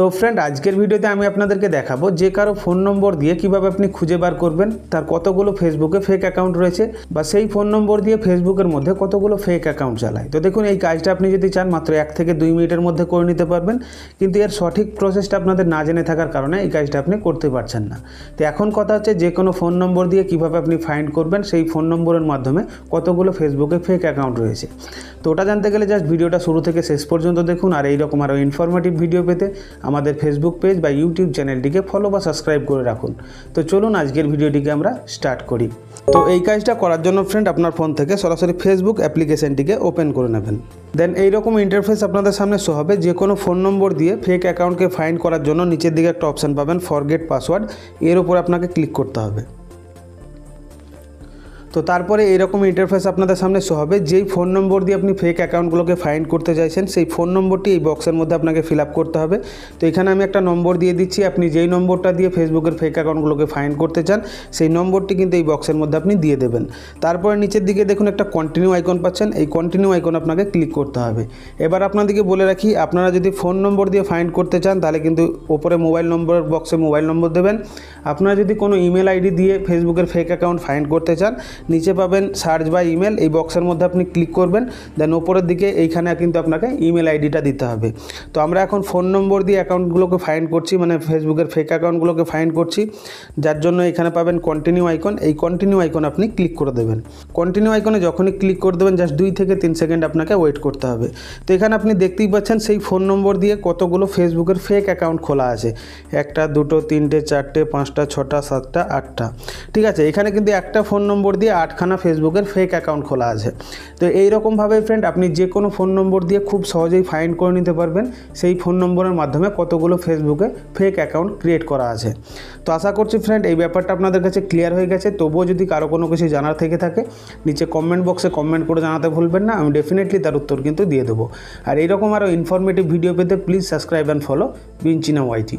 তো ফ্রেন্ড আজকের ভিডিওতে আমি আপনাদেরকে দেখাবো যে কারো ফোন নম্বর দিয়ে কিভাবে আপনি খুঁজে বার করবেন তার কতগুলো ফেসবুকে ফেক অ্যাকাউন্ট রয়েছে বা সেই ফোন নম্বর দিয়ে ফেসবুকের মধ্যে কতগুলো ফেক অ্যাকাউন্ট চালায়। তো দেখুন এই কাজটা আপনি যদি চান মাত্র 1 থেকে 2 মিনিটের মধ্যে করে নিতে পারবেন, কিন্তু এর সঠিক প্রসেসটা আপনাদের না জেনে থাকার কারণে এই কাজটা আপনি করতে পারছেন না। তো এখন কথা হচ্ছে যে কোনো ফোন নম্বর দিয়ে কিভাবে আপনি ফাইন্ড করবেন সেই ফোন নম্বরের মাধ্যমে কতগুলো ফেসবুকে ফেক অ্যাকাউন্ট রয়েছে। তো ওটা জানতে গেলে জাস্ট ভিডিওটা শুরু থেকে শেষ পর্যন্ত দেখুন, আর এইরকম আরও ইনফরমেটিভ ভিডিও পেতে আমাদের ফেসবুক পেজ বা ইউটিউব চ্যানেলটিকে ফলো বা সাবস্ক্রাইব করে রাখুন। তো চলুন আজকের ভিডিওটিকে আমরা স্টার্ট করি। তো এই কাজটা করার জন্য ফ্রেন্ড আপনার ফোন থেকে সরাসরি ফেসবুক অ্যাপ্লিকেশনটিকে ওপেন করে নেবেন। দেন এইরকম ইন্টারফেস আপনাদের সামনে শো হবে। যে কোনো ফোন নম্বর দিয়ে ফেক অ্যাকাউন্টকে ফাইন্ড করার জন্য নিচের দিকে একটা অপশান পাবেন ফরগেট পাসওয়ার্ড, এর উপর আপনাকে ক্লিক করতে হবে। তো তারপরে এইরকম ইন্টারফেস আপনাদের সামনে শো হবে। যেই ফোন নম্বর দিয়ে আপনি ফেক অ্যাকাউন্টগুলোকে ফাইন্ড করতে চাইছেন সেই ফোন নম্বরটি এই বক্সের মধ্যে আপনাকে ফিল আপ করতে হবে। তো এখানে আমি একটা নম্বর দিয়ে দিচ্ছি, আপনি যেই নম্বরটা দিয়ে ফেসবুকের ফেক অ্যাকাউন্টগুলোকে ফাইন্ড করতে চান সেই নম্বরটি কিন্তু এই বক্সের মধ্যে আপনি দিয়ে দেবেন। তারপরে নিচের দিকে দেখুন একটা কন্টিনিউ আইকন পাচ্ছেন, এই কন্টিনিউ আইকন আপনাকে ক্লিক করতে হবে। এবার আপনাদেরকে বলে রাখি, আপনারা যদি ফোন নম্বর দিয়ে ফাইন্ড করতে চান তাহলে কিন্তু ওপরে মোবাইল নম্বরের বক্সে মোবাইল নম্বর দেবেন। আপনারা যদি কোনো ইমেল আইডি দিয়ে ফেসবুকের ফেক অ্যাকাউন্ট ফাইন্ড করতে চান নিচে পাবেন সার্চ বাই ইমেল, এই বক্সের মধ্যে আপনি ক্লিক করবেন। দেন ওপরের দিকে এইখানে কিন্তু আপনাকে ইমেল আইডিটা দিতে হবে। তো আমরা এখন ফোন নম্বর দিয়ে অ্যাকাউন্টগুলোকে ফাইন্ড করছি, মানে ফেসবুকের ফেক অ্যাকাউন্টগুলোকে ফাইন্ড করছি, যার জন্য এখানে পাবেন কন্টিনিউ আইকন। এই কন্টিনিউ আইকন আপনি ক্লিক করে দেবেন। কন্টিনিউ আইকনে যখনই ক্লিক করে দেবেন জাস্ট 2 থেকে 3 সেকেন্ড আপনাকে ওয়েট করতে হবে। তো এখানে আপনি দেখতেই পাচ্ছেন সেই ফোন নম্বর দিয়ে কতগুলো ফেসবুকের ফেক অ্যাকাউন্ট খোলা আছে। 1টা 2টো 3টে 4টে 5টা 6টা 7টা 8টা। ঠিক আছে, এখানে কিন্তু একটা ফোন নম্বর দিয়ে 8খানা ফেসবুকের ফেক অ্যাকাউন্ট খোলা আছে। তো এইরকমভাবে ফ্রেন্ড আপনি যে কোনো ফোন নম্বর দিয়ে খুব সহজেই ফাইন্ড করে নিতে পারবেন সেই ফোন নম্বরের মাধ্যমে কতগুলো ফেসবুকে ফেক অ্যাকাউন্ট ক্রিয়েট করা আছে। তো আশা করছি ফ্রেন্ড এই ব্যাপারটা আপনাদের কাছে ক্লিয়ার হয়ে গেছে। তবুও যদি কারো কোনো কিছু জানার থেকে থাকে নিচে কমেন্ট বক্সে কমেন্ট করে জানাতে ভুলবেন না, আমি ডেফিনেটলি তার উত্তর কিন্তু দিয়ে দেবো। আর এইরকম আরও ইনফরমেটিভ ভিডিও পেতে প্লিজ সাবস্ক্রাইব অ্যান্ড ফলো বিঞ্চিনা ওয়াইটি।